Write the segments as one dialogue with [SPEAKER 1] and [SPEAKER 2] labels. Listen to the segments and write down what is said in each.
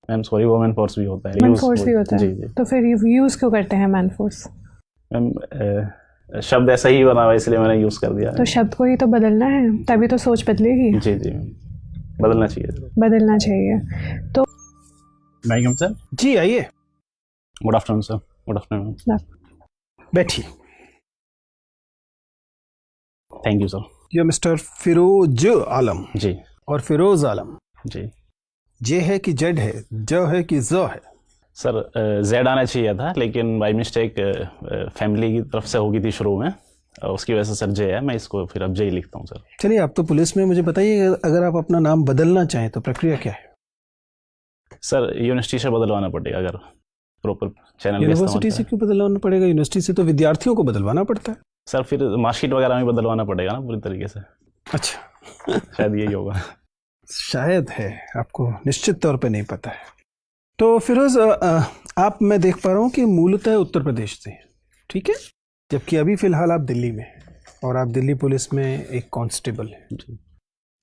[SPEAKER 1] Ma'am sorry, वो man force भी होता है।
[SPEAKER 2] मैन फोर्स भी होता है?
[SPEAKER 1] जी जी।
[SPEAKER 2] तो फिर यूज क्यों करते हैं मैन फोर्स?
[SPEAKER 1] मैम शब्द ऐसा ही बना हुआ इसलिए मैंने यूज कर दिया।
[SPEAKER 2] तो शब्द को ही तो बदलना है, तभी तो सोच बदलेगी।
[SPEAKER 1] जी जी मैम, बदलना चाहिए।
[SPEAKER 2] बदलना चाहिए। तो
[SPEAKER 1] वालेकुम सर।
[SPEAKER 3] जी आइए।
[SPEAKER 1] Good afternoon sir. Good afternoon.
[SPEAKER 3] बैठिए।
[SPEAKER 1] Thank you sir.
[SPEAKER 3] ये मिस्टर फिरोज आलम।
[SPEAKER 1] जी
[SPEAKER 3] और फिरोज आलम
[SPEAKER 1] जी।
[SPEAKER 3] जे है कि जेड है, ज है कि ज है?
[SPEAKER 1] सर जेड आना चाहिए था, लेकिन बाई मिस्टेक फैमिली की तरफ से होगी थी शुरू में, उसकी वजह से सर जे है। मैं इसको फिर अब जे ही लिखता हूँ सर।
[SPEAKER 3] चलिए, आप तो पुलिस में, मुझे बताइए अगर आप अपना नाम बदलना चाहें तो प्रक्रिया क्या है?
[SPEAKER 1] सर यूनिवर्सिटी से बदलवाना पड़ेगा अगर प्रॉपर चैनल।
[SPEAKER 3] यूनिवर्सिटी से क्यों बदलवाना पड़ेगा? यूनिवर्सिटी से तो विद्यार्थियों को बदलवाना पड़ता है।
[SPEAKER 1] सर फिर मार्कशीट वगैरह में बदलवाना पड़ेगा ना पूरी तरीके से।
[SPEAKER 3] अच्छा।
[SPEAKER 1] शायद यही होगा।
[SPEAKER 3] शायद है, आपको निश्चित तौर पे नहीं पता है। तो फिरोज, आप, मैं देख पा रहा हूँ कि मूलतः उत्तर प्रदेश से, ठीक है, जबकि अभी फिलहाल आप दिल्ली में हैं और आप दिल्ली पुलिस में एक कांस्टेबल हैं।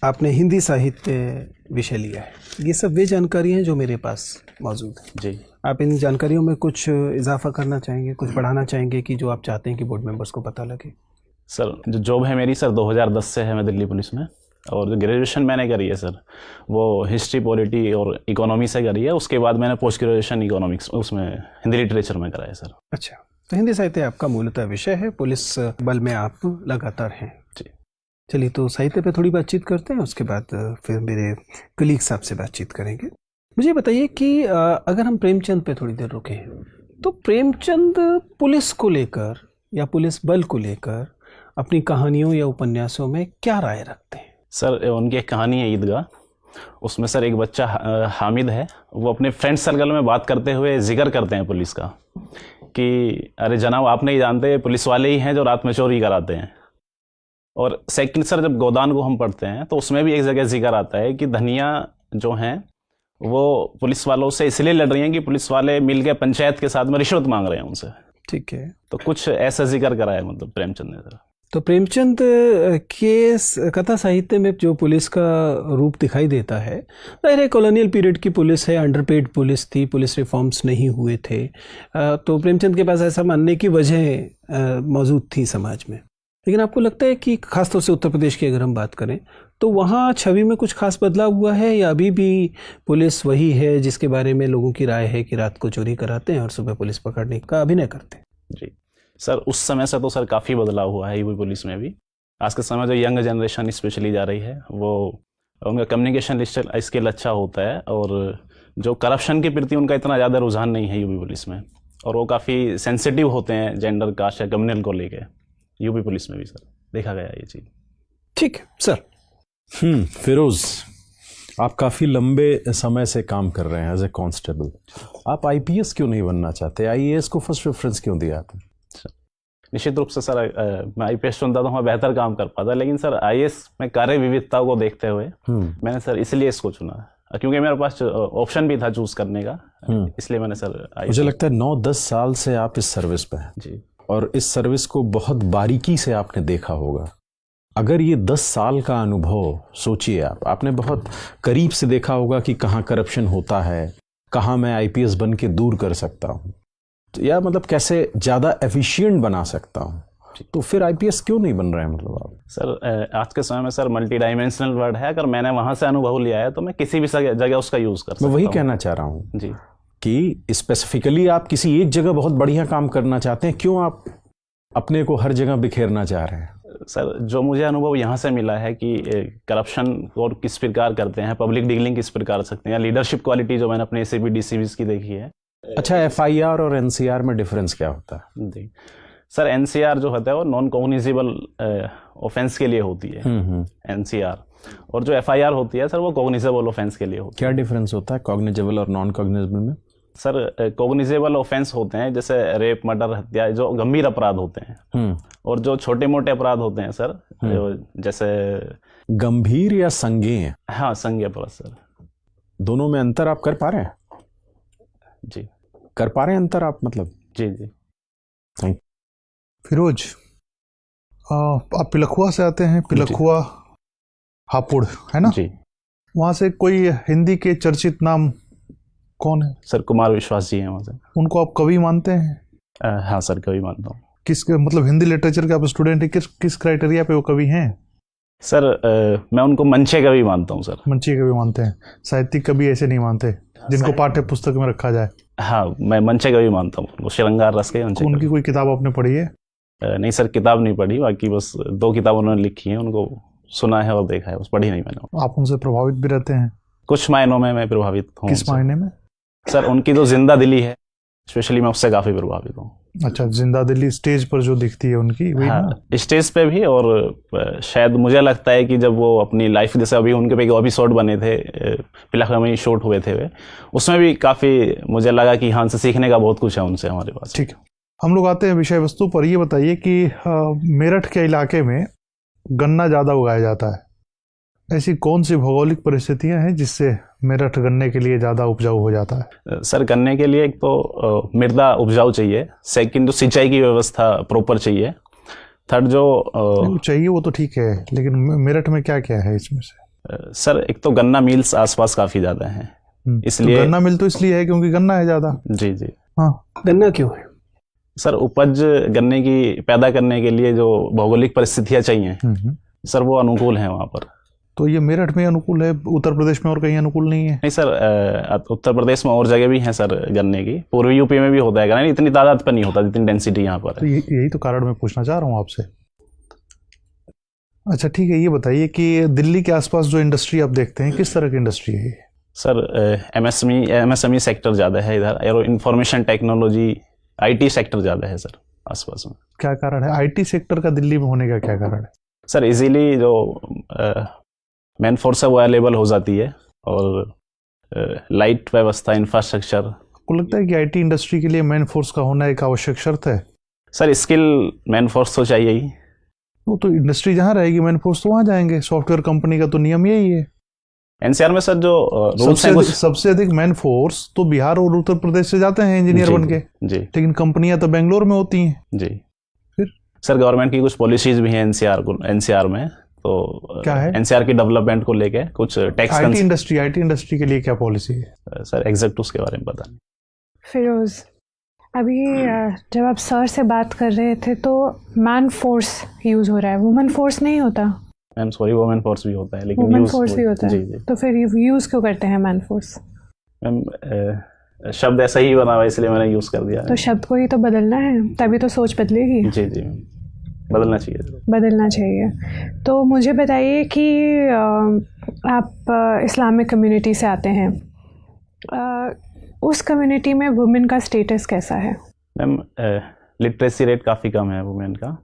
[SPEAKER 3] आपने हिंदी साहित्य विषय लिया है। ये सब वे जानकारी हैं जो मेरे पास मौजूद है।
[SPEAKER 1] जी।
[SPEAKER 3] आप इन जानकारियों में कुछ इजाफा करना चाहेंगे, कुछ बढ़ाना चाहेंगे कि जो आप चाहते हैं कि बोर्ड मेंबर्स को पता लगे?
[SPEAKER 1] सर जो जॉब है मेरी सर 2010 से है मैं दिल्ली पुलिस में, और जो ग्रेजुएशन मैंने करी है सर वो हिस्ट्री, पॉलिटी और इकोनॉमी से करी है। उसके बाद मैंने पोस्ट ग्रेजुएशन इकोनॉमिक्स उसमें हिंदी लिटरेचर में करा है सर।
[SPEAKER 3] अच्छा, तो हिंदी साहित्य आपका मूलतः विषय है, पुलिस बल में आप लगातार हैं।
[SPEAKER 1] जी।
[SPEAKER 3] चलिए, तो साहित्य पे थोड़ी बातचीत करते हैं, उसके बाद फिर मेरे कलीग साहब से बातचीत करेंगे। मुझे बताइए कि अगर हम प्रेमचंद पे थोड़ी देर रुके हैं, तो प्रेमचंद पुलिस को लेकर या पुलिस बल को लेकर अपनी कहानियों या उपन्यासों में क्या राय रखते हैं?
[SPEAKER 1] सर उनकी एक कहानी है ईदगाह, उसमें सर एक बच्चा हामिद है, वो अपने फ्रेंड सर्कल में बात करते हुए जिक्र करते हैं पुलिस का कि अरे जनाब आप नहीं जानते, पुलिस वाले ही हैं जो रात में चोरी कराते हैं। और सेकंड सर जब गोदान को हम पढ़ते हैं तो उसमें भी एक जगह जिक्र आता है कि धनिया जो हैं वो पुलिस वालों से इसलिए लड़ रही हैं कि पुलिस वाले मिलकर पंचायत के साथ में रिश्वत मांग रहे हैं उनसे।
[SPEAKER 3] ठीक है,
[SPEAKER 1] तो कुछ ऐसा जिक्र करा है मतलब प्रेमचंद ने सर।
[SPEAKER 3] तो प्रेमचंद के कथा साहित्य में जो पुलिस का रूप दिखाई देता है, जाहिर है कॉलोनियल पीरियड की पुलिस है, अंडरपेड पुलिस थी, पुलिस रिफॉर्म्स नहीं हुए थे, तो प्रेमचंद के पास ऐसा मानने की वजह मौजूद थी समाज में। लेकिन आपको लगता है कि खासतौर से उत्तर प्रदेश की अगर हम बात करें तो वहाँ छवि में कुछ खास बदलाव हुआ है, या अभी भी पुलिस वही है जिसके बारे में लोगों की राय है कि रात को चोरी कराते हैं और सुबह पुलिस पकड़ने का अभिनय करते हैं? जी
[SPEAKER 1] सर, उस समय से तो सर काफ़ी बदलाव हुआ है यूपी पुलिस में भी। आज के समय जो यंग जनरेशन स्पेशली जा रही है वो उनका कम्युनिकेशन स्किल अच्छा होता है, और जो करप्शन के प्रति उनका इतना ज़्यादा रुझान नहीं है यूपी पुलिस में, और वो काफ़ी सेंसिटिव होते हैं जेंडर, कास्ट या कम्युनल को लेके यूपी पुलिस में भी सर देखा गया ये चीज़।
[SPEAKER 3] ठीक है सर।
[SPEAKER 4] फिरोज, आप काफ़ी लंबे समय से काम कर रहे हैं एज ए कांस्टेबल। आप आईपीएस क्यों नहीं बनना चाहते? आईएएस को फर्स्ट प्रेफरेंस क्यों दिया आपने?
[SPEAKER 1] निश्चित रूप से सर मैं आईपीएस चुनता तो मैं बेहतर काम कर पाता, लेकिन सर आईएएस में कार्य विविधता को देखते हुए मैंने सर इसलिए इसको चुना, क्योंकि मेरे पास ऑप्शन भी था चूज करने का, इसलिए मैंने सर
[SPEAKER 4] मुझे लगता है 9-10 साल से आप इस सर्विस पे हैं
[SPEAKER 1] जी,
[SPEAKER 4] और इस सर्विस को बहुत बारीकी से आपने देखा होगा। अगर ये 10 साल का अनुभव सोचिए, आपने बहुत करीब से देखा होगा कि कहाँ करप्शन होता है, कहाँ मैं आईपीएस बन के दूर कर सकता हूँ, या मतलब कैसे ज़्यादा एफिशिएंट बना सकता हूँ, तो फिर आईपीएस क्यों नहीं बन रहे हैं मतलब आप?
[SPEAKER 1] सर आज के समय में सर मल्टी डायमेंशनल वर्ड है, अगर मैंने वहाँ से अनुभव लिया है तो मैं किसी भी जगह उसका यूज़ कर सकता हूँ।
[SPEAKER 4] मैं वही कहना चाह रहा हूँ
[SPEAKER 1] जी
[SPEAKER 4] कि स्पेसिफिकली आप किसी एक जगह बहुत बढ़िया काम करना चाहते हैं, क्यों आप अपने को हर जगह बिखेरना चाह रहे हैं?
[SPEAKER 1] सर जो मुझे अनुभव यहाँ से मिला है कि करप्शन और किस प्रकार करते हैं, पब्लिक डीलिंग किस प्रकार सकते हैं, लीडरशिप क्वालिटी जो मैंने अपने एसीपी डीसीपीज की देखी है।
[SPEAKER 4] अच्छा, एफआईआर और एनसीआर में डिफरेंस क्या होता है?
[SPEAKER 1] जी सर, एनसीआर जो होता है वो नॉन कॉग्निजेबल ऑफेंस के लिए होती है एनसीआर, और जो एफआईआर होती है सर वो कॉग्निजेबल ऑफेंस के लिए होती है।
[SPEAKER 4] क्या डिफरेंस होता है कॉग्निजेबल और नॉन कॉग्निजेबल में?
[SPEAKER 1] सर कॉग्निजेबल ऑफेंस होते हैं जैसे रेप, मर्डर, हत्या, जो गंभीर अपराध होते हैं, और जो छोटे मोटे अपराध होते हैं सर जैसे
[SPEAKER 4] गंभीर या संज्ञेय?
[SPEAKER 1] हाँ, संज्ञेय अपराध सर।
[SPEAKER 4] दोनों में अंतर आप कर पा रहे हैं?
[SPEAKER 1] जी
[SPEAKER 4] कर पा रहे हैं अंतर आप मतलब?
[SPEAKER 1] जी जी।
[SPEAKER 4] थैंक।
[SPEAKER 5] फिरोज, आप पिलखुआ से आते हैं, पिलखुआ हापुड़ है ना
[SPEAKER 1] जी।
[SPEAKER 5] वहाँ से कोई हिंदी के चर्चित नाम कौन है?
[SPEAKER 1] सर कुमार विश्वास जी हैं वहाँ से।
[SPEAKER 5] उनको आप कवि मानते हैं?
[SPEAKER 1] हाँ सर, कवि मानता हूँ।
[SPEAKER 5] किस मतलब हिंदी लिटरेचर के आप स्टूडेंट हैं, किस क्राइटेरिया पे वो कवि हैं?
[SPEAKER 1] सर मैं उनको मंचे कवि मानता हूँ सर।
[SPEAKER 5] मंची कवि मानते हैं, साहित्यिक कवि ऐसे नहीं मानते जिनको पाठ्य पुस्तक में रखा जाए?
[SPEAKER 1] हाँ, मैं मंचे कवि मानता हूँ उनको, श्रृंगार रस के मंचे
[SPEAKER 5] उनकी कोई किताब आपने पढ़ी है?
[SPEAKER 1] नहीं सर, किताब नहीं पढ़ी, बाकी बस 2 किताब उन्होंने लिखी हैं, उनको सुना है और देखा है, बस पढ़ी नहीं मैंने।
[SPEAKER 5] आप उनसे प्रभावित भी रहते हैं?
[SPEAKER 1] कुछ मायनों में मैं प्रभावित हूँ।
[SPEAKER 5] किस मायने में?
[SPEAKER 1] सर उनकी जो जिंदा दिली है स्पेशली, मैं उससे काफ़ी प्रभावित हूँ।
[SPEAKER 5] अच्छा, जिंदा दिली स्टेज पर जो दिखती है उनकी, वही ना?
[SPEAKER 1] हाँ, स्टेज पे भी, और शायद मुझे लगता है कि जब वो अपनी लाइफ, जैसे अभी उनके पे एपिसोड बने थे, पिलखुआ में शूट हुए थे वे, उसमें भी काफ़ी मुझे लगा कि हाँ, से सीखने का बहुत कुछ है उनसे हमारे पास।
[SPEAKER 5] ठीक है, हम लोग आते हैं विषय वस्तु पर। ये बताइए कि मेरठ के इलाके में गन्ना ज़्यादा उगाया जाता है, ऐसी कौन सी भौगोलिक परिस्थितियां हैं जिससे मेरठ गन्ने के लिए ज़्यादा उपजाऊ हो जाता है?
[SPEAKER 1] सर गन्ने के लिए एक तो मृदा उपजाऊ चाहिए, सेकंड तो सिंचाई की व्यवस्था प्रॉपर चाहिए, थर्ड जो
[SPEAKER 5] चाहिए वो तो ठीक है, लेकिन मेरठ में क्या क्या है इसमें से?
[SPEAKER 1] सर एक तो गन्ना मिल्स आसपास काफ़ी ज़्यादा हैं, इसलिए
[SPEAKER 5] तो गन्ना मिल तो इसलिए है क्योंकि गन्ना है ज़्यादा।
[SPEAKER 1] जी जी।
[SPEAKER 5] हाँ,
[SPEAKER 3] गन्ना क्यों है?
[SPEAKER 1] सर उपज गन्ने की पैदा करने के लिए जो भौगोलिक परिस्थितियाँ चाहिए सर, वो अनुकूल हैं वहाँ पर।
[SPEAKER 5] तो ये मेरठ में अनुकूल है, उत्तर प्रदेश में और कहीं अनुकूल नहीं है?
[SPEAKER 1] नहीं सर, उत्तर प्रदेश में और जगह भी हैं सर गन्ने की, पूर्वी यूपी में भी होता है गन्ना, इतनी तादाद पर नहीं होता जितनी डेंसिटी यहाँ पर
[SPEAKER 5] तो
[SPEAKER 1] है।
[SPEAKER 5] यही तो कारण मैं पूछना चाह रहा हूँ आपसे। अच्छा ठीक है, ये बताइए कि दिल्ली के आसपास जो इंडस्ट्री आप देखते हैं, किस तरह की इंडस्ट्री है ये?
[SPEAKER 1] सर एमएसएमई सेक्टर ज़्यादा है इधर, arrow information technology, IT sector ज़्यादा है सर आसपास में।
[SPEAKER 5] क्या कारण है आईटी सेक्टर का दिल्ली में होने का, क्या कारण है?
[SPEAKER 1] सर इजीली जो मैन फोर्स है वो अवेलेबल हो जाती है, और लाइट व्यवस्था, इंफ्रास्ट्रक्चर।
[SPEAKER 5] आपको लगता है कि आईटी इंडस्ट्री के लिए मैन फोर्स का होना एक आवश्यक शर्त है?
[SPEAKER 1] सर स्किल मैन फोर्स तो चाहिए ही।
[SPEAKER 5] वो तो इंडस्ट्री जहाँ रहेगी मैन फोर्स तो वहाँ जाएंगे, सॉफ्टवेयर कंपनी का तो नियम यही है।
[SPEAKER 1] एनसीआर में सर जो रूल्स हैं,
[SPEAKER 5] सबसे अधिक मैन फोर्स तो बिहार और उत्तर प्रदेश से जाते हैं इंजीनियर बन के
[SPEAKER 1] जी,
[SPEAKER 5] लेकिन कंपनियां तो बेंगलोर में होती हैं
[SPEAKER 1] जी।
[SPEAKER 5] फिर
[SPEAKER 1] सर गवर्नमेंट की कुछ पॉलिसीज भी हैं एनसीआर में, तो
[SPEAKER 5] क्या है?
[SPEAKER 1] एनसीआर की डेवलपमेंट को लेके कुछ टैक्स
[SPEAKER 5] आईटी इंडस्ट्री के लिए क्या पॉलिसी है?
[SPEAKER 1] सर एग्जैक्ट उसके बारे में पता नहीं।
[SPEAKER 2] फिरोज, अभी जब आप सर से बात कर रहे थे तो मैन फोर्स यूज़ हो रहा है, वुमेन फोर्स नहीं होता?
[SPEAKER 1] मैम सॉरी, वुमेन फोर्स भी होता है, लेकिन
[SPEAKER 2] वुमेन फोर्स भी होता है।
[SPEAKER 1] जी जी।
[SPEAKER 2] तो फिर यूज़ क्यों करते हैं मैन फोर्स?
[SPEAKER 1] मैम शब्द ऐसा ही बना हुआ इसलिए मैंने यूज़ कर दिया।
[SPEAKER 2] तो शब्द को ही तो बदलना है, तभी तो सोच बदलेगी।
[SPEAKER 1] जी जी, बदलना चाहिए।
[SPEAKER 2] बदलना चाहिए। तो मुझे बताइए कि आप इस्लामिक कम्युनिटी से आते हैं, उस कम्युनिटी में वुमेन का स्टेटस कैसा है? मैम
[SPEAKER 1] लिटरेसी रेट काफ़ी कम है वुमेन का,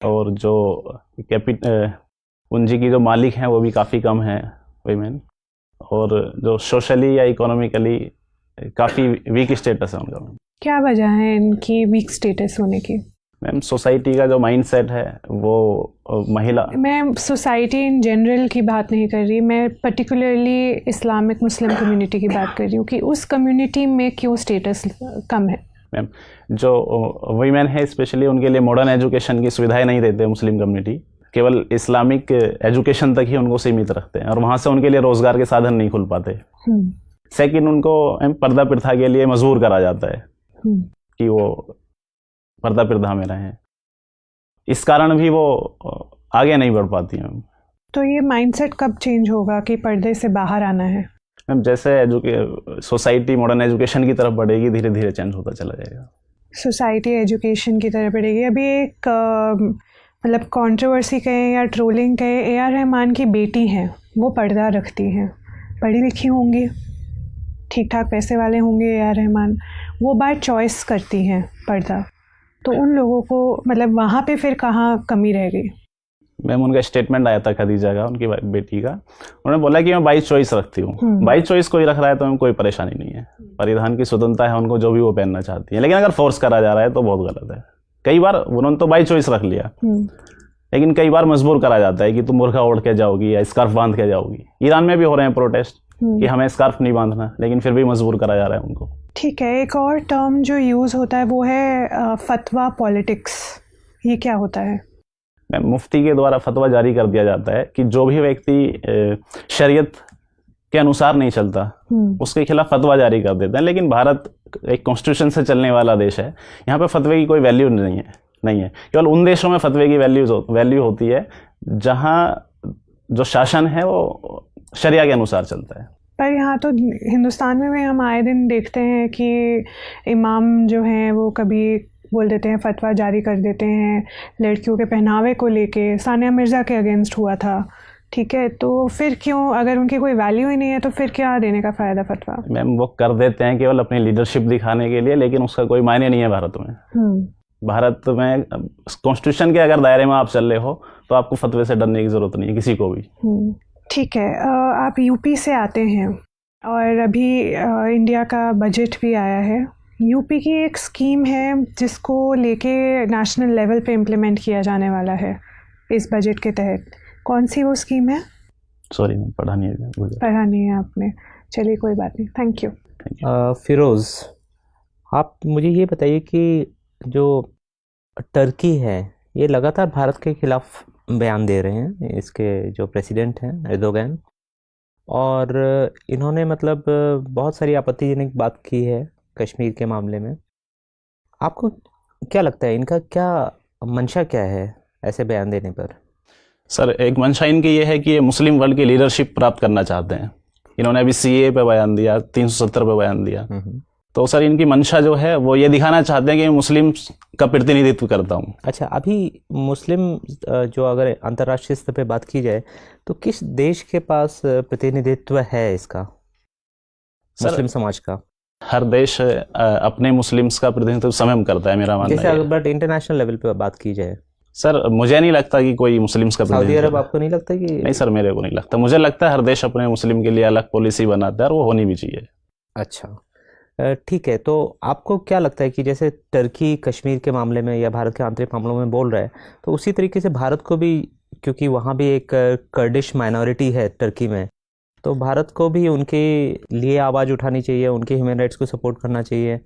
[SPEAKER 1] और जो पूंजी की जो मालिक हैं वो भी काफ़ी कम है वुमेन, और जो सोशली या इकोनॉमिकली काफ़ी वीक स्टेटस है उनका।
[SPEAKER 2] क्या वजह है इनकी वीक स्टेटस होने की?
[SPEAKER 1] मैम सोसाइटी का जो माइंडसेट है वो महिला,
[SPEAKER 2] मैं सोसाइटी इन जनरल की बात नहीं कर रही, मैं पर्टिकुलरली इस्लामिक मुस्लिम कम्युनिटी की बात कर रही हूँ कि उस कम्युनिटी में क्यों स्टेटस कम है?
[SPEAKER 1] मैम जो वुमेन है स्पेशली उनके लिए मॉडर्न एजुकेशन की सुविधाएं नहीं देते मुस्लिम कम्युनिटी, केवल इस्लामिक एजुकेशन तक ही उनको सीमित रखते हैं, और वहाँ से उनके लिए रोज़गार के साधन नहीं खुल पाते। सेकंड, उनको पर्दा प्रथा के लिए मजबूर करा जाता है कि वो पर्दा प्रथा में रहें, इस कारण भी वो आगे नहीं बढ़ पाती हैं।
[SPEAKER 2] तो ये माइंडसेट कब चेंज होगा कि पर्दे से बाहर आना है?
[SPEAKER 1] मैम जैसे सोसाइटी मॉडर्न एजुकेशन की तरफ बढ़ेगी, धीरे धीरे चेंज होता चला जाएगा।
[SPEAKER 2] सोसाइटी एजुकेशन की तरफ बढ़ेगी। अभी एक मतलब कंट्रोवर्सी कहें या ट्रोलिंग कहें, ए.आर. रहमान की बेटी हैं, वो पर्दा रखती हैं, पढ़ी लिखी होंगी, ठीक ठाक पैसे वाले होंगे ए.आर. रहमान, वो बाय चॉइस करती हैं पर्दा, तो उन लोगों को मतलब वहाँ पे फिर कहाँ कमी रह गई?
[SPEAKER 1] मैम उनका स्टेटमेंट आया था खदीजा का, उनकी बेटी का, उन्होंने बोला कि मैं बाई चॉइस रखती हूँ। बाई चॉइस कोई रख रहा है तो हमें कोई परेशानी नहीं है, परिधान की स्वतंत्रता है उनको, जो भी वो पहनना चाहती है, लेकिन अगर फोर्स करा जा रहा है तो बहुत गलत है। कई बार उन्होंने तो बाई चॉइस रख लिया, लेकिन कई बार मजबूर करा जाता है कि तुम बुर्का ओढ़ के जाओगी या स्कार्फ बांध के जाओगी। ईरान में भी हो रहे हैं प्रोटेस्ट कि हमें स्कार्फ नहीं बांधना, लेकिन फिर भी मजबूर करा जा रहा है उनको।
[SPEAKER 2] ठीक है, एक और टर्म जो यूज़ होता है वो है फतवा पॉलिटिक्स, ये क्या होता है?
[SPEAKER 1] मुफ्ती के द्वारा फतवा जारी कर दिया जाता है कि जो भी व्यक्ति शरीयत के अनुसार नहीं चलता, उसके खिलाफ फतवा जारी कर देते हैं। लेकिन भारत एक कॉन्स्टिट्यूशन से चलने वाला देश है, यहाँ पे फतवे की कोई वैल्यू नहीं है। केवल उन देशों में फतवे की वैल्यू होती है जहाँ जो शासन है वो शरिया के अनुसार चलता है।
[SPEAKER 2] पर यहाँ तो हिंदुस्तान में भी हम आए दिन देखते हैं कि इमाम जो हैं वो कभी बोल देते हैं, फतवा जारी कर देते हैं लड़कियों के पहनावे को लेके। सानिया मिर्ज़ा के अगेंस्ट हुआ था, ठीक है, तो फिर क्यों, अगर उनकी कोई वैल्यू ही नहीं है तो फिर क्या देने का फ़ायदा फतवा?
[SPEAKER 1] मैम वो कर देते हैं केवल अपनी लीडरशिप दिखाने के लिए, लेकिन उसका कोई मायने नहीं है भारत में। भारत में कॉन्स्टिट्यूशन के अगर दायरे में आप चल रहे हो तो आपको फतवे से डरने की ज़रूरत नहीं है किसी को भी।
[SPEAKER 2] ठीक है, आप यूपी से आते हैं और अभी इंडिया का बजट भी आया है। यूपी की एक स्कीम है जिसको लेके नेशनल लेवल पे इम्प्लीमेंट किया जाने वाला है इस बजट के तहत। कौन सी वो स्कीम है?
[SPEAKER 1] सॉरी मैम, पढ़ा नहीं है आपने। चलिए कोई बात नहीं, थैंक यू।
[SPEAKER 6] फिरोज़, आप मुझे ये बताइए कि जो टर्की है ये लगातार भारत के खिलाफ बयान दे रहे हैं, इसके जो प्रेसिडेंट हैं एर्दोगन, और इन्होंने मतलब बहुत सारी आपत्तिजनक बात की है कश्मीर के मामले में। आपको क्या लगता है इनका क्या मंशा क्या है ऐसे बयान देने पर?
[SPEAKER 1] सर, एक मंशा इनकी ये है कि ये मुस्लिम वर्ल्ड की लीडरशिप प्राप्त करना चाहते हैं। इन्होंने अभी सीए पे बयान दिया, 370 पे बयान दिया। तो सर इनकी मंशा जो है वो ये दिखाना चाहते हैं कि मैं मुस्लिम का प्रतिनिधित्व करता हूँ।
[SPEAKER 6] अच्छा, अभी मुस्लिम जो अगर अंतर्राष्ट्रीय स्तर पे बात की जाए तो किस देश के पास प्रतिनिधित्व है इसका, मुस्लिम समाज का?
[SPEAKER 1] हर देश अपने मुस्लिम्स का प्रतिनिधित्व स्वयं करता है, मेरा मानना है।
[SPEAKER 6] बट इंटरनेशनल लेवल पे बात की जाए
[SPEAKER 1] सर, मुझे नहीं लगता कि कोई मुस्लिम्स का
[SPEAKER 6] सऊदी अरब, आपको नहीं लगता कि?
[SPEAKER 1] नहीं सर, मेरे को नहीं लगता। मुझे लगता है हर देश अपने मुस्लिम के लिए अलग पॉलिसी बनाता है और वो होनी भी चाहिए।
[SPEAKER 6] अच्छा, ठीक है, तो आपको क्या लगता है कि जैसे टर्की कश्मीर के मामले में या भारत के आंतरिक मामलों में बोल रहा है, तो उसी तरीके से भारत को भी, क्योंकि वहाँ भी एक कर्डिश माइनॉरिटी है टर्की में, तो भारत को भी उनके लिए आवाज़ उठानी चाहिए, उनके ह्यूमन राइट्स को सपोर्ट करना चाहिए,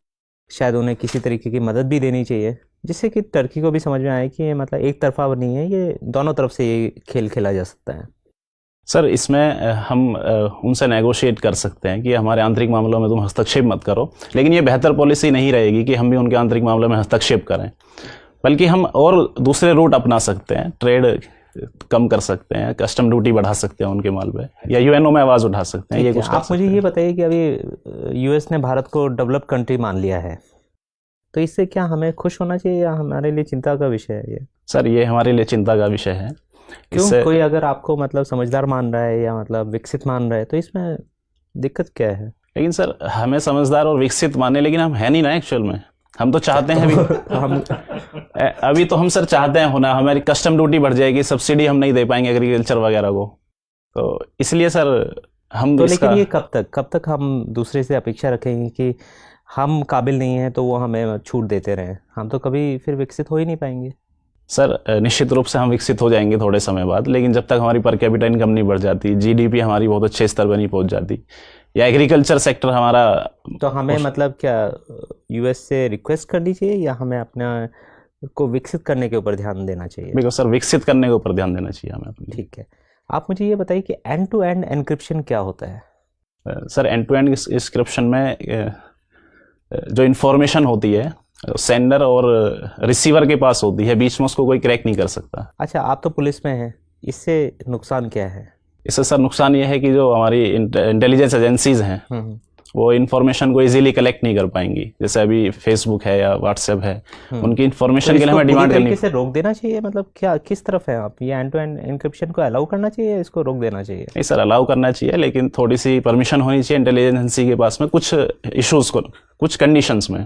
[SPEAKER 6] शायद उन्हें किसी तरीके की मदद भी देनी चाहिए, जिससे कि टर्की को भी समझ में आए कि ये मतलब एक तरफा नहीं है, ये दोनों तरफ से ये खेल खेला जा सकता है।
[SPEAKER 1] सर, इसमें हम उनसे नेगोशिएट कर सकते हैं कि हमारे आंतरिक मामलों में तुम हस्तक्षेप मत करो, लेकिन ये बेहतर पॉलिसी नहीं रहेगी कि हम भी उनके आंतरिक मामलों में हस्तक्षेप करें, बल्कि हम और दूसरे रूट अपना सकते हैं। ट्रेड कम कर सकते हैं, कस्टम ड्यूटी बढ़ा सकते हैं उनके माल पे, या यूएनओ में आवाज़ उठा सकते हैं। ये कुछ
[SPEAKER 6] आप मुझे ये बताइए कि अभी यूएस ने भारत को डेवलप्ड कंट्री मान लिया है, तो इससे क्या हमें खुश होना चाहिए या हमारे लिए चिंता का विषय है ये?
[SPEAKER 1] सर, ये हमारे लिए चिंता का विषय है।
[SPEAKER 6] क्यों? कोई अगर आपको मतलब समझदार मान रहा है या मतलब विकसित मान रहा है तो इसमें दिक्कत क्या है?
[SPEAKER 1] लेकिन सर, हमें समझदार और विकसित माने, लेकिन हम है नहीं ना एक्चुअल में। हम तो चाहते हैं अभी तो हम सर चाहते हैं होना, हमारी कस्टम ड्यूटी बढ़ जाएगी, सब्सिडी हम नहीं दे पाएंगे एग्रीकल्चर वगैरह को, तो इसलिए सर हम
[SPEAKER 6] तो लेकिन ये कब तक हम दूसरे से अपेक्षा रखेंगे कि हम काबिल नहीं हैं तो वो हमें छूट देते रहें? हम तो कभी फिर विकसित हो ही नहीं पाएंगे।
[SPEAKER 1] सर, निश्चित रूप से हम विकसित हो जाएंगे थोड़े समय बाद, लेकिन जब तक हमारी पर कैपिटा इनकम नहीं बढ़ जाती, जीडीपी हमारी बहुत अच्छे स्तर पर नहीं पहुंच जाती, या एग्रीकल्चर सेक्टर हमारा,
[SPEAKER 6] तो हमें मतलब क्या यूएस से रिक्वेस्ट करनी चाहिए या हमें अपना को विकसित करने के ऊपर ध्यान देना चाहिए?
[SPEAKER 1] बिल्कुल सर, विकसित करने के ऊपर ध्यान देना चाहिए हमें अपने।
[SPEAKER 6] ठीक है, आप मुझे ये बताइए कि एंड टू एंड एन्क्रिप्शन क्या होता है?
[SPEAKER 1] Sir, end to end encryption में जो इन्फॉर्मेशन होती है सेंडर और रिसीवर के पास होती है, बीच में उसको कोई क्रैक नहीं कर सकता।
[SPEAKER 6] अच्छा, आप तो पुलिस में हैं, इससे नुकसान क्या है?
[SPEAKER 1] इससे सर नुकसान ये है कि जो हमारी इंटेलिजेंस एजेंसीज हैं वो इन्फॉर्मेशन को इजीली कलेक्ट नहीं कर पाएंगी। जैसे अभी फेसबुक है या व्हाट्सएप है, उनकी इन्फॉर्मेशन के लिए हमें डिमांड करनी
[SPEAKER 6] है। रोक देना चाहिए, मतलब क्या, किस तरफ है आप? ये एंड टू एंड एन्क्रिप्शन को अलाउ करना चाहिए या इसको रोक देना चाहिए?
[SPEAKER 1] नहीं सर, अलाउ करना चाहिए, लेकिन थोड़ी सी परमिशन होनी चाहिए इंटेलिजेंस एजेंसी के पास में कुछ इश्यूज को, कुछ कंडीशंस में।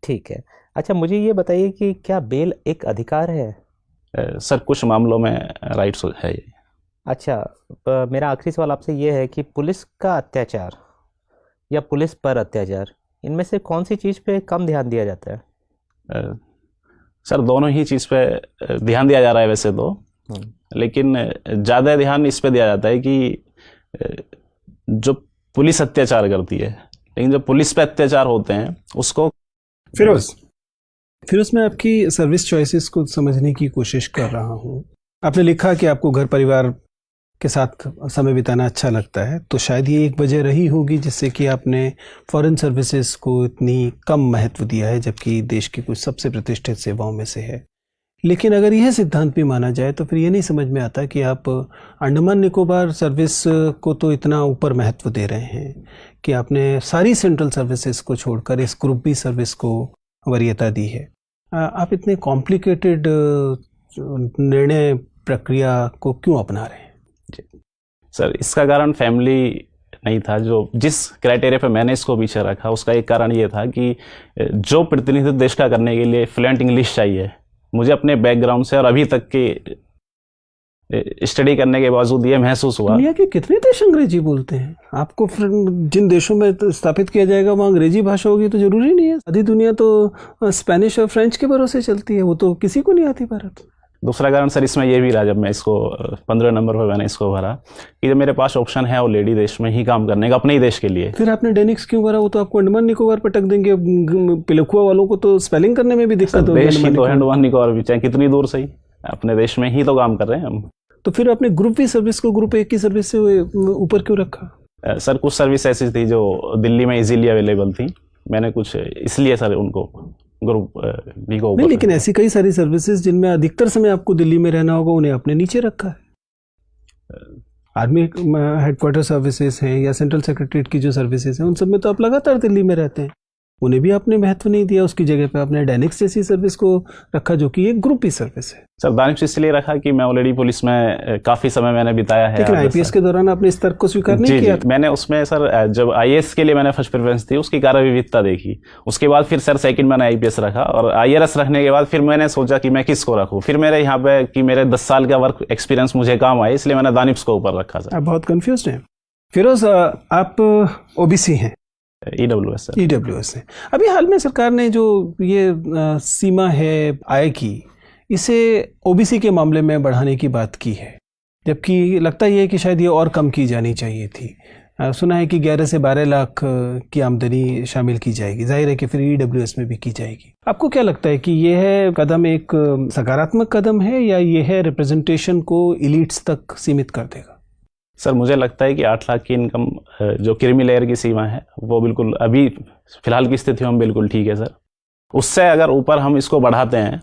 [SPEAKER 6] ठीक है, अच्छा मुझे ये बताइए कि क्या बेल एक अधिकार है?
[SPEAKER 1] सर, कुछ मामलों में राइट्स है ये।
[SPEAKER 6] अच्छा, मेरा आखिरी सवाल आपसे ये है कि पुलिस का अत्याचार या पुलिस पर अत्याचार, इनमें से कौन सी चीज़ पे कम ध्यान दिया जाता है?
[SPEAKER 1] सर, दोनों ही चीज़ पे ध्यान दिया जा रहा है वैसे तो, लेकिन ज़्यादा ध्यान इस पे दिया जाता है कि जो पुलिस अत्याचार करती है, लेकिन जो पुलिस पे अत्याचार होते हैं उसको।
[SPEAKER 3] फिरोज, मैं आपकी सर्विस चॉइसेस को समझने की कोशिश कर रहा हूँ। आपने लिखा कि आपको घर परिवार के साथ समय बिताना अच्छा लगता है, तो शायद ये एक वजह रही होगी जिससे कि आपने फॉरेन सर्विसेज को इतनी कम महत्व दिया है, जबकि देश की कुछ सबसे प्रतिष्ठित सेवाओं में से है। लेकिन अगर यह सिद्धांत भी माना जाए तो फिर ये नहीं समझ में आता कि आप अंडमान निकोबार सर्विस को तो इतना ऊपर महत्व दे रहे हैं कि आपने सारी सेंट्रल सर्विसेज को छोड़कर इस ग्रुप बी सर्विस को वरीयता दी है। आप इतने कॉम्प्लिकेटेड निर्णय प्रक्रिया को क्यों अपना रहे हैं?
[SPEAKER 1] सर, इसका कारण फैमिली नहीं था। जो जिस क्राइटेरिया पे मैंने इसको पीछे रखा उसका एक कारण ये था कि जो प्रतिनिधित्व देश का करने के लिए फ्लुएंट इंग्लिश चाहिए, मुझे अपने बैकग्राउंड से और अभी तक के स्टडी करने के बावजूद ये महसूस हुआ।
[SPEAKER 3] दुनिया के कितने देश अंग्रेजी बोलते हैं? आपको जिन देशों में स्थापित किया जाएगा वहाँ अंग्रेजी भाषा होगी तो जरूरी नहीं है। आधी दुनिया तो स्पेनिश और फ्रेंच के भरोसे चलती है, वो तो किसी को नहीं आती भारत।
[SPEAKER 1] दूसरा कारण सर इसमें ये भी रहा, जब मैं इसको 15 नंबर पर मैंने इसको भरा, कि जब मेरे पास ऑप्शन है ऑलरेडी देश में ही काम करने का अपने ही देश के लिए।
[SPEAKER 3] फिर आपने डेनिक्स क्यों भरा? वो तो आपको अंडमान निकोबार पर टक देंगे। पिलखुआ वालों को तो स्पेलिंग करने में भी दिक्कत होगी।
[SPEAKER 1] देश ही तो अंडमान निकोबार भी, चाहे कितनी दूर सही, अपने देश में ही तो काम कर रहे हैं हम।
[SPEAKER 3] तो फिर आपने ग्रुप बी सर्विस को ग्रुप ए की सर्विस से ऊपर क्यों रखा?
[SPEAKER 1] सर कुछ सर्विस ऐसी थी जो दिल्ली में इजीली अवेलेबल थी, मैंने कुछ इसलिए सर उनको ग्रुप बी को
[SPEAKER 3] नहीं, लेकिन ऐसी कई सारी सर्विसेज जिनमें अधिकतर समय आपको दिल्ली में रहना होगा, उन्हें आपने नीचे रखा है। आर्मी हेडक्वार्टर सर्विसेज हैं या सेंट्रल सेक्रेटरीट की जो सर्विसेज हैं, उन सब में तो आप लगातार दिल्ली में रहते हैं, उन्हें भी आपने महत्व नहीं दिया। उसकी जगह पे आपने डेनिक्स जैसी सर्विस को रखा जो कि एक ग्रुप ही सर्विस है।
[SPEAKER 1] सर डेनिक्स इसलिए रखा कि मैं ऑलरेडी पुलिस में काफी समय मैंने बिताया है।
[SPEAKER 3] लेकिन आईपीएस के दौरान आपने इस तर्क को स्वीकार नहीं किया था।
[SPEAKER 1] मैंने उसमें सर जब आईएएस के लिए मैंने फर्स्ट प्रेफरेंस थी, उसकी कार्य विविधता देखी, उसके बाद फिर सर सेकंड मैंने आईपीएस रखा, और आईआरएस रखने के बाद फिर मैंने सोचा कि मैं किसको रखूँ। फिर मेरे यहाँ पे कि मेरे 10 साल का वर्क एक्सपीरियंस मुझे काम आए, इसलिए मैंने दानिश को ऊपर रखा सर।
[SPEAKER 3] आप बहुत कंफ्यूज हैं। फिरोज, आप ओबीसी हैं?
[SPEAKER 1] EWS sir.
[SPEAKER 3] ईडब्ल्यूएस है। अभी हाल में सरकार ने जो ये सीमा है आय की, इसे ओबीसी के मामले में बढ़ाने की बात की है, जबकि लगता ही है कि शायद ये और कम की जानी चाहिए थी। सुना है कि 11 से 12 लाख की आमदनी शामिल की जाएगी। जाहिर है कि फिर ईडब्ल्यूएस में भी की जाएगी। आपको क्या लगता है कि यह कदम एक सकारात्मक कदम है या यह है रिप्रेजेंटेशन को इलीट्स तक सीमित कर देगा?
[SPEAKER 1] सर मुझे लगता है कि 8 लाख की इनकम जो क्रीमी लेयर की सीमा है वो बिल्कुल अभी फिलहाल की स्थिति में बिल्कुल ठीक है सर। उससे अगर ऊपर हम इसको बढ़ाते हैं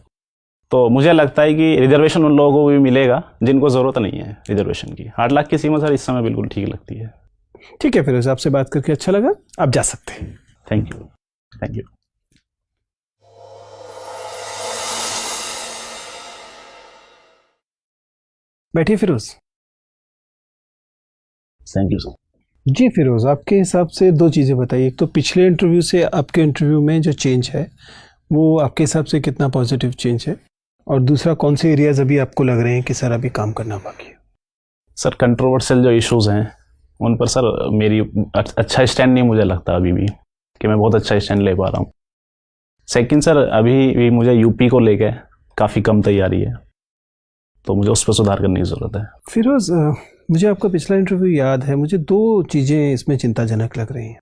[SPEAKER 1] तो मुझे लगता है कि रिजर्वेशन उन लोगों को भी मिलेगा जिनको ज़रूरत नहीं है रिजर्वेशन की। 8 लाख की सीमा सर इस समय बिल्कुल ठीक लगती है।
[SPEAKER 3] ठीक है, फिर आपसे बात करके अच्छा लगा। आप जा सकते हैं।
[SPEAKER 1] Thank you. Thank you.
[SPEAKER 3] बैठिए फिरोज।
[SPEAKER 1] Thank you sir.
[SPEAKER 3] जी फिरोज, आपके हिसाब से दो चीज़ें बताइए। एक तो पिछले इंटरव्यू से आपके इंटरव्यू में जो चेंज है वो आपके हिसाब से कितना पॉजिटिव चेंज है, और दूसरा कौन से एरियाज अभी आपको लग रहे हैं कि सर अभी काम करना बाकी है?
[SPEAKER 1] सर कंट्रोवर्शियल जो इश्यूज हैं उन पर सर मेरी अच्छा स्टैंड नहीं मुझे लगता अभी भी कि मैं बहुत अच्छा स्टैंड ले पा रहा हूँ। सेकंड सर अभी भी मुझे यूपी को लेके काफ़ी कम तैयारी है, तो मुझे उस पर सुधार करने की ज़रूरत है।
[SPEAKER 3] फिरोज, मुझे आपका पिछला इंटरव्यू याद है। मुझे दो चीज़ें इसमें चिंताजनक लग रही हैं।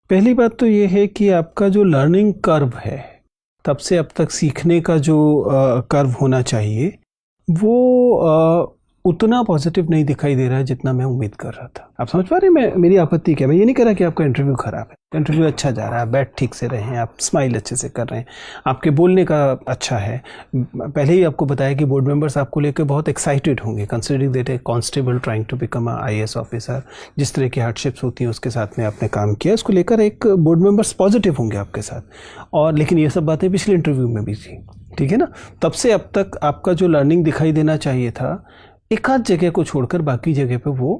[SPEAKER 3] पहली बात तो ये है कि आपका जो लर्निंग कर्व है, तब से अब तक सीखने का जो कर्व होना चाहिए, वो उतना पॉजिटिव नहीं दिखाई दे रहा है जितना मैं उम्मीद कर रहा था। आप समझ पा रहे हैं मेरी आपत्ति क्या? मैं ये नहीं कह रहा कि आपका इंटरव्यू खराब है। इंटरव्यू अच्छा जा रहा है, बैठ ठीक से रहे हैं, आप स्माइल अच्छे से कर रहे हैं, आपके बोलने का अच्छा है। पहले ही आपको बताया कि बोर्ड मेंबर्स आपको लेकर बहुत एक्साइटेड होंगे, considering that a constable trying to become a IAS officer. जिस तरह की हार्डशिप्स होती हैं उसके साथ में आपने काम किया, उसको लेकर एक बोर्ड मेंबर्स पॉजिटिव होंगे आपके साथ। और लेकिन ये सब बातें पिछले इंटरव्यू में भी थी, ठीक है ना? तब से अब तक आपका जो लर्निंग दिखाई देना चाहिए था, एक आध जगह को छोड़कर बाकी जगह पे वो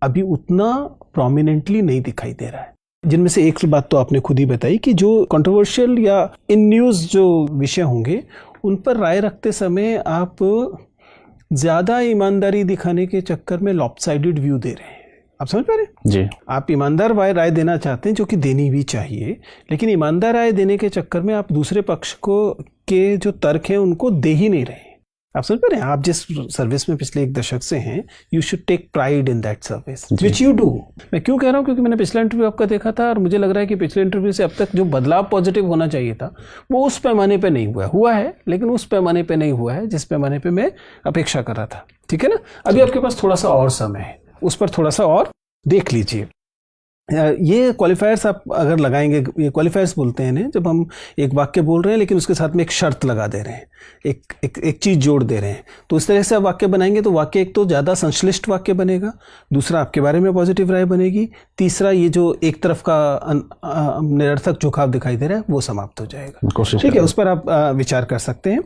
[SPEAKER 3] अभी उतना प्रोमिनेंटली नहीं दिखाई दे रहा है। जिनमें से एक बात तो आपने खुद ही बताई कि जो कंट्रोवर्शियल या इन न्यूज़ जो विषय होंगे उन पर राय रखते समय आप ज़्यादा ईमानदारी दिखाने के चक्कर में लॉपसाइडेड व्यू दे रहे हैं। आप समझ पा रहे हैं?
[SPEAKER 1] जी।
[SPEAKER 3] आप ईमानदार राय देना चाहते हैं, जो कि देनी भी चाहिए, लेकिन ईमानदार राय देने के चक्कर में आप दूसरे पक्ष को के जो तर्क हैं उनको दे ही नहीं रहे। आप समझ पा रहे हैं, आप जिस सर्विस में पिछले 1 दशक से हैं, you should take pride in that service which you do. मैं क्यों कह रहा हूँ, क्योंकि मैंने पिछला इंटरव्यू आपका देखा था और मुझे लग रहा है कि पिछले इंटरव्यू से अब तक जो बदलाव पॉजिटिव होना चाहिए था वो उस पैमाने पे नहीं हुआ है, लेकिन उस पैमाने पे नहीं हुआ है जिस पैमाने पे मैं अपेक्षा कर रहा था। ठीक है ना, अभी आपके पास थोड़ा सा और समय है, उस पर थोड़ा सा और देख लीजिए। ये क्वालिफायर्स आप अगर लगाएंगे, ये क्वालिफायर्स बोलते हैं इन्हें, जब हम एक वाक्य बोल रहे हैं लेकिन उसके साथ में एक शर्त लगा दे रहे हैं, एक चीज़ जोड़ दे रहे हैं, तो इस तरह से आप वाक्य बनाएंगे तो वाक्य एक तो ज़्यादा संश्लिष्ट वाक्य बनेगा, दूसरा आपके बारे में पॉजिटिव राय बनेगी, तीसरा ये जो एक तरफ का निरर्थक झुकाव दिखाई दे रहा है वो समाप्त हो जाएगा। ठीक है, उस पर आप विचार कर सकते हैं।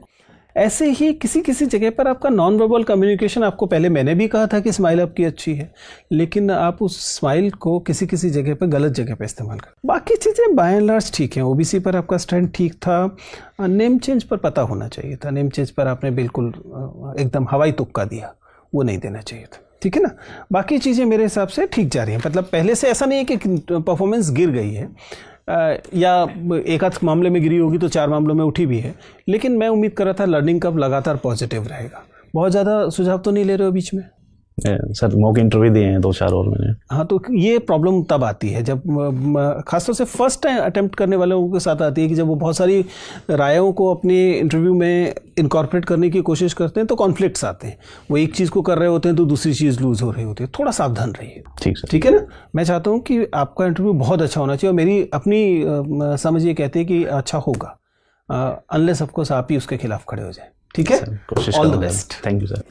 [SPEAKER 3] ऐसे ही किसी किसी जगह पर आपका नॉन वर्बल कम्युनिकेशन, आपको पहले मैंने भी कहा था कि स्माइल आपकी अच्छी है, लेकिन आप उस स्माइल को किसी किसी जगह पर गलत जगह पर इस्तेमाल कर। बाकी चीज़ें बाय एंड लार्ज ठीक हैं। ओबीसी पर आपका स्टैंड ठीक था, नेम चेंज पर पता होना चाहिए था, नेम चेंज पर आपने बिल्कुल एकदम हवाई तुक्का दिया, वो नहीं देना चाहिए था। ठीक है ना, बाकी चीज़ें मेरे हिसाब से ठीक जा रही हैं। मतलब पहले से ऐसा नहीं है कि परफॉर्मेंस गिर गई है, या एक आध मामले में गिरी होगी तो 4 मामलों में उठी भी है, लेकिन मैं उम्मीद कर रहा था लर्निंग कर्व लगातार पॉजिटिव रहेगा। बहुत ज़्यादा सुझाव तो नहीं ले रहे हो बीच में?
[SPEAKER 1] सर मॉक इंटरव्यू दिए हैं 2-4 और मैंने।
[SPEAKER 3] हाँ, तो ये प्रॉब्लम तब आती है जब खासतौर से फर्स्ट टाइम अटेम्प्ट करने वालों के साथ आती है कि जब वो बहुत सारी रायों को अपने इंटरव्यू में इनकॉर्पोरेट करने की कोशिश करते हैं तो कॉन्फ्लिक्ट्स आते हैं। वो एक चीज़ को कर रहे होते हैं तो दूसरी चीज़ लूज हो रही होती है। थोड़ा सावधान रहिए।
[SPEAKER 1] ठीक सर।
[SPEAKER 3] ठीक है ना, मैं चाहता हूँ कि आपका इंटरव्यू बहुत अच्छा होना चाहिए और मेरी अपनी समझ ये कहती है कि अच्छा होगा, अनलेस ऑफ कोर्स आप ही उसके खिलाफ खड़े हो जाए। ठीक है,
[SPEAKER 1] कोशिश
[SPEAKER 3] ऑल द
[SPEAKER 1] करूंगा।
[SPEAKER 3] बेस्ट।
[SPEAKER 1] Thank you sir.